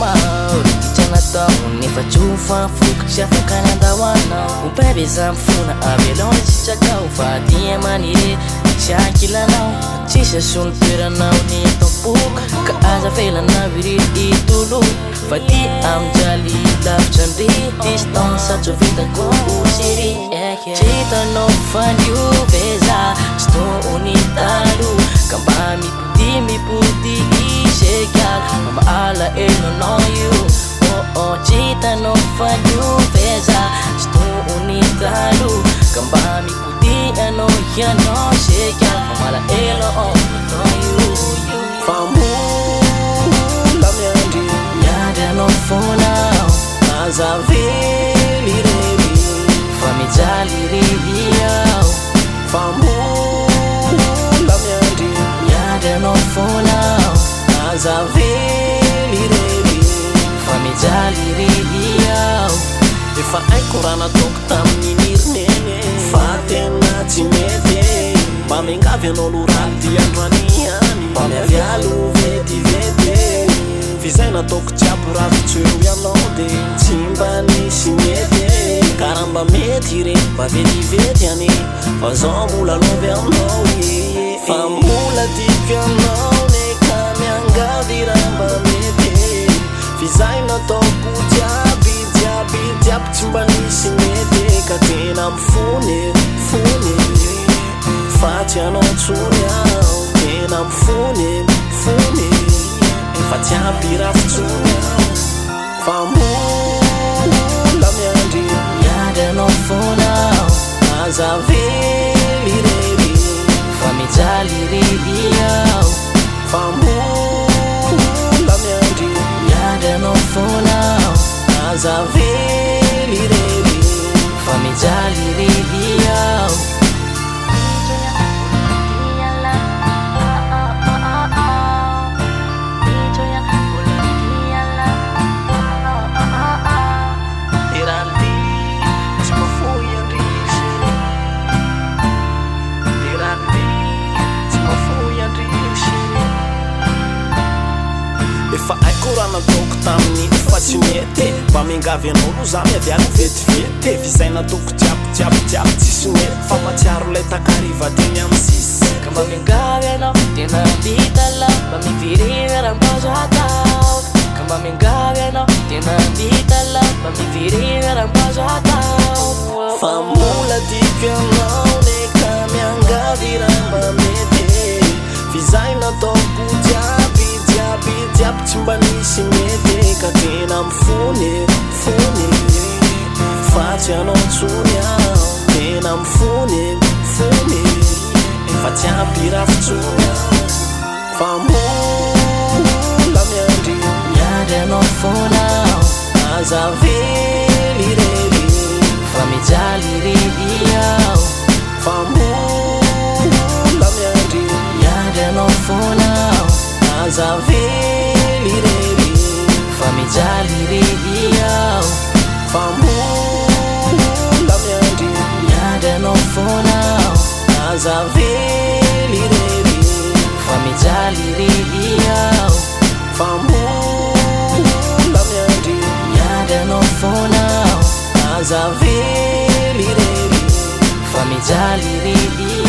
maro Itanatao nefa tsofa fokotsy afaka nandahoanao Ompaibe za mifona avelona tsy tsakao Fa dia maniry tsy ankilanao Tsisy asony toeranao ny atam-poko Ka aza felana viriry itolo Fa ty amjaly lavitra ndry Distance atsovitako usiry Tsy hitanao fandiove za Tsy toony talo Ka mba mipody isekial Mamaala elonao io Tsy hitanao fandiove za Tsy toony talo Ka mba mipody anao ianao sekial Mamaala elonao io Famula miandry Miandry anao fonao Aza vely rely Fa mijaly rily ao Famula miandry Miandry anao fonao Aza vely rely Fa mijaly rily ao Efa haiko raha nataoko tamin'ny niriny Fa tena tsy mety Mba miangavy anao loraly ty androany any Mba miavialo vetivety Fizay nataoko jiaby raha vitseo ianao de Tsy mba nisy mety Karaha mba mety re mba vetivety any Fa zao mbola lovy aminao Fa mbola tiako ianao Neka miangavy raha mba mety Fizay nataoko jiaby Tsy mba nisy mety Ka tena mifony Fa tsy anao tsony aho Tena mifony Fa tsy ampy raha fitsony aho Fa mbola miandry Miandry anao fonao Aza vely rely Fa mijaly rily ao Fa mbola miandry Miandry anao fonao Aza vely rely Fa mijaly rily ao Efa haiko raha nataoko tamin'ny fa tsy mety Mba miangavy anao no za miaviako vetivety Fizay nataoko jiaby tsisy mety Fa matsiaro lay takariva teny amin'ny sisy Ka mba miangavy anao tena ambitala Mba mivirina raha mbazo atao Ka mba miangavy anao tena ambitala Mba mivirina raha mbazo atao Fa mbola tiako ianao Neka miangavy raha mba mety Fizay nataoko jiaby Tsy mba nisy mety Ka tena mifony Fa tsy anao tsony aho Tena mifony Fa tsy ampy raha fitsony aho Fa mbola miandry Miandry anao fonao Aza vely rely Fa mijaly rily ao Fa mbola miandry Miandry anao fonao Aza vely rely Fa mijaly rily ao Fa mbola miandry Miandry anao fonao Aza vely rely Fa mijaly rily ao Fa mbola miandry Miandry anao fonao Aza vely rely Fa mijaly rily